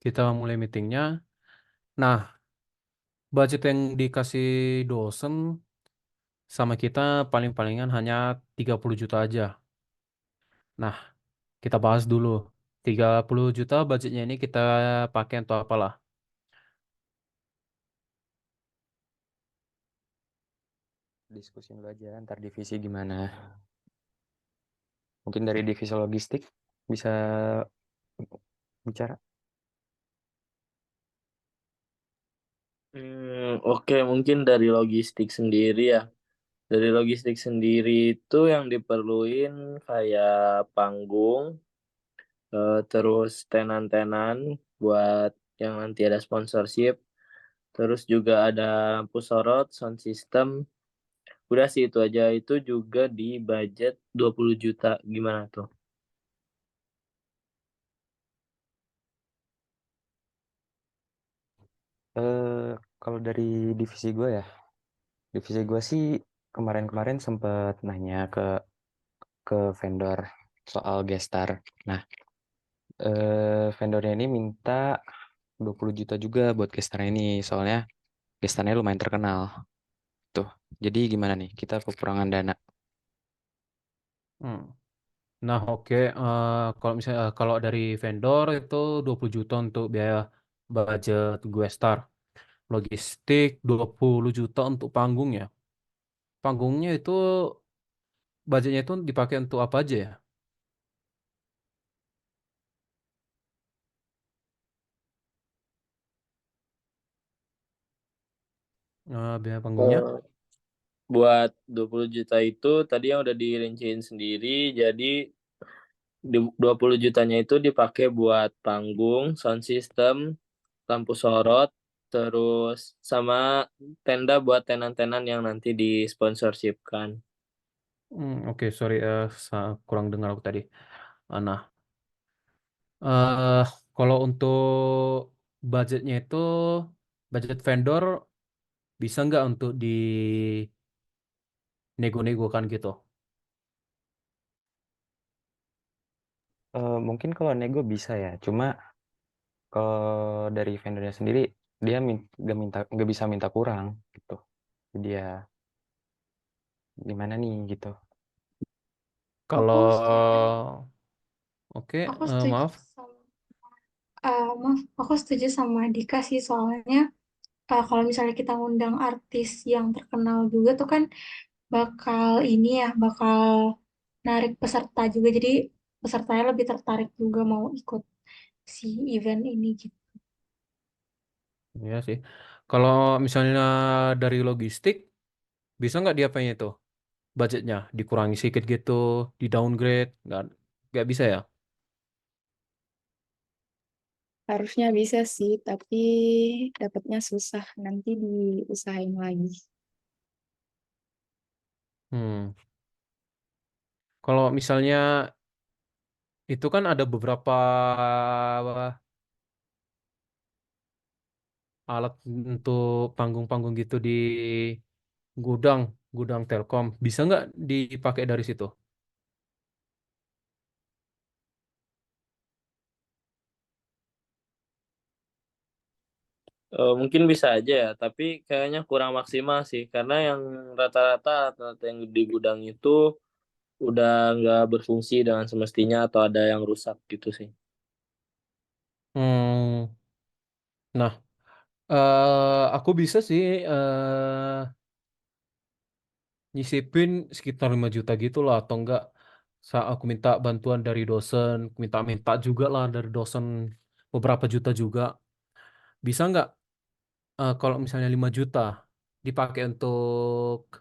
kita mulai meetingnya. Nah, budget yang dikasih dosen sama kita paling-palingan hanya 30 juta aja. Nah, kita bahas dulu. 30 juta budgetnya ini kita pakai untuk apalah? Diskusin dulu aja antar divisi gimana. Mungkin dari divisi logistik bisa bicara. Oke, mungkin dari logistik sendiri ya. Dari logistik sendiri itu yang diperluin kayak panggung, terus tenan-tenan buat yang nanti ada sponsorship, terus juga ada lampu sorot, sound system. Udah sih itu aja. Itu juga di budget 20 juta. Gimana tuh? Eh kalau dari divisi gue sih kemarin-kemarin sempat nanya ke vendor soal gestar. Nah, vendornya ini minta 20 juta juga buat gestarnya ini, soalnya gestarnya lumayan terkenal. Tuh, jadi gimana nih? Kita kekurangan dana. Hmm. Nah, oke. Kalau misalnya kalau dari vendor itu 20 juta untuk biaya budget gue star. Logistik 20 juta untuk panggungnya. Panggungnya itu budgetnya itu dipakai untuk apa aja ya? Biaya panggungnya. Eh, buat 20 juta itu tadi yang udah dirinciin sendiri, jadi 20 jutanya itu dipakai buat panggung, sound system, lampu sorot, terus sama tenda buat tenan-tenan yang nanti disponsorshipkan. Oke, sorry, kurang dengar aku tadi. Nah, eh kalau untuk budgetnya itu budget vendor bisa nggak untuk dinego-negokan gitu? Mungkin kalau nego bisa ya, cuma kalau dari vendornya sendiri dia nggak bisa minta kurang gitu. Jadi ya gimana nih gitu. Kalau Aku setuju. oke, Aku setuju maaf. sama, maaf, aku setuju sama Dika sih soalnya kalau misalnya kita ngundang artis yang terkenal juga tuh kan bakal ini ya, bakal narik peserta juga. Jadi pesertanya lebih tertarik juga mau ikut si event ini gitu. Ya sih. Kalau misalnya dari logistik, bisa nggak diapain itu? Budgetnya dikurangi sedikit gitu, di downgrade, nggak bisa ya? Harusnya bisa sih, tapi dapatnya susah. Nanti diusahain lagi. Hmm. Kalau misalnya itu kan ada beberapa alat untuk panggung-panggung gitu di gudang, gudang Telkom. Bisa nggak dipakai dari situ? Mungkin bisa aja ya, tapi kayaknya kurang maksimal sih, karena yang rata-rata alat-alat yang di gudang itu udah nggak berfungsi dengan semestinya atau ada yang rusak gitu sih. Hmm. Nah, aku bisa sih nyisipin sekitar 5 juta gitu lah, atau enggak saat aku minta bantuan dari dosen, minta-minta juga lah dari dosen beberapa juta juga. Bisa nggak kalau misalnya 5 juta dipakai untuk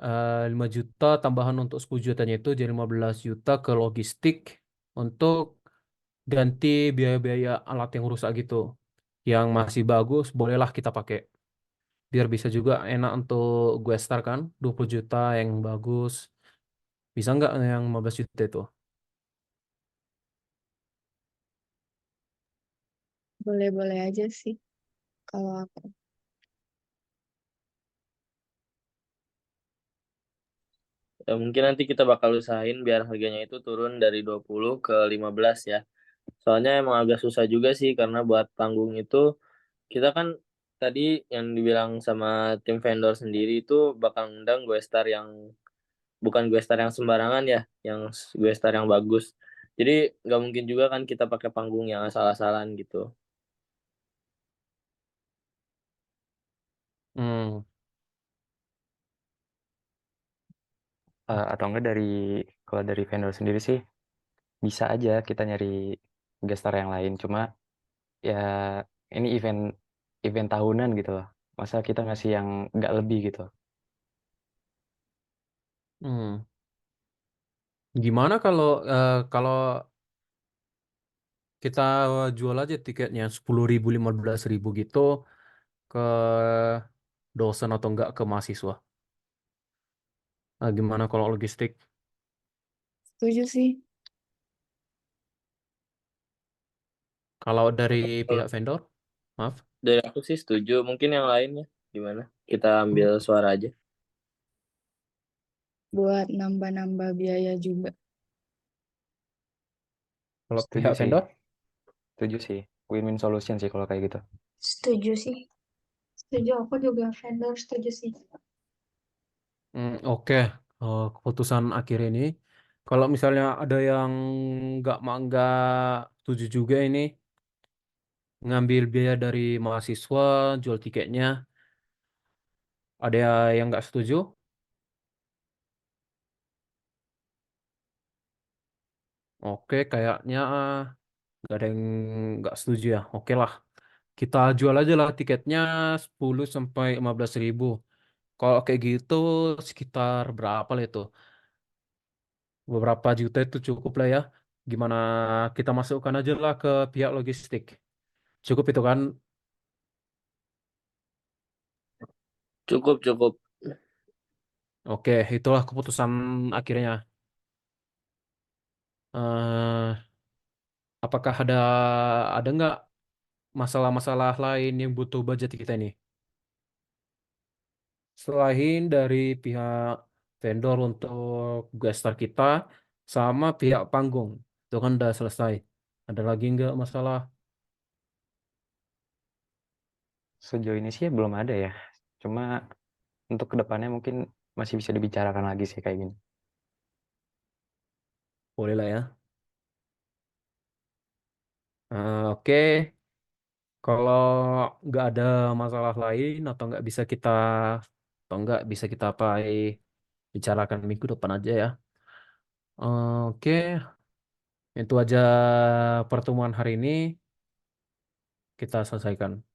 5 juta tambahan untuk 10 jutanya itu jadi 15 juta ke logistik untuk ganti biaya-biaya alat yang rusak gitu. Yang masih bagus bolehlah kita pakai. Biar bisa juga enak untuk gue start kan 20 juta yang bagus. Bisa nggak yang 15 juta itu? Boleh-boleh aja sih kalau aku. Mungkin nanti kita bakal usahain biar harganya itu turun dari 20 ke 15 ya. Soalnya emang agak susah juga sih karena buat panggung itu kita kan tadi yang dibilang sama tim vendor sendiri itu bakal ngundang gue star yang bukan gue star yang sembarangan ya, yang gue star yang bagus. Jadi nggak mungkin juga kan kita pakai panggung yang asal-asalan gitu. Hmm. Atau enggak kalau dari vendor sendiri sih bisa aja kita nyari guest star yang lain. Cuma ya ini event event tahunan gitu loh. Masa kita ngasih yang nggak lebih gitu. Hmm. Gimana kalau kita jual aja tiketnya 10.000 15.000 gitu ke dosen atau enggak ke mahasiswa? Gimana kalau logistik? Setuju sih. Kalau dari Kalau pihak vendor, maaf. dari aku sih setuju. Mungkin yang lainnya gimana? Kita ambil suara aja. Buat nambah-nambah biaya juga. Kalau Setuju pihak sih. vendor, Setuju sih. Win-win solution sih kalau kayak gitu. Setuju sih. Setuju, aku juga vendor setuju sih. oke. Keputusan akhir ini. Kalau misalnya ada yang nggak setuju juga ini ngambil biaya dari mahasiswa, jual tiketnya, ada yang nggak setuju? Oke, kayaknya nggak ada yang nggak setuju ya. Oke lah, kita jual aja lah tiketnya 10 sampai 15.000. Kalau kayak gitu sekitar berapa lah itu? Beberapa juta itu cukup lah ya. Gimana kita masukkan aja lah ke pihak logistik. Cukup itu kan? Cukup, cukup. Oke, itulah keputusan akhirnya. eh Apakah ada nggak masalah-masalah lain yang butuh budget kita ini? Selain dari pihak vendor untuk gas star kita sama pihak panggung, itu kan udah selesai. Ada lagi nggak masalah? Sejauh ini sih belum ada ya. Cuma untuk kedepannya mungkin masih bisa dibicarakan lagi sih kayak gini. Boleh lah ya. Oke, kalau nggak ada masalah lain atau nggak bisa kita apa bicarakan minggu depan aja ya. Oke, itu aja pertemuan hari ini kita selesaikan.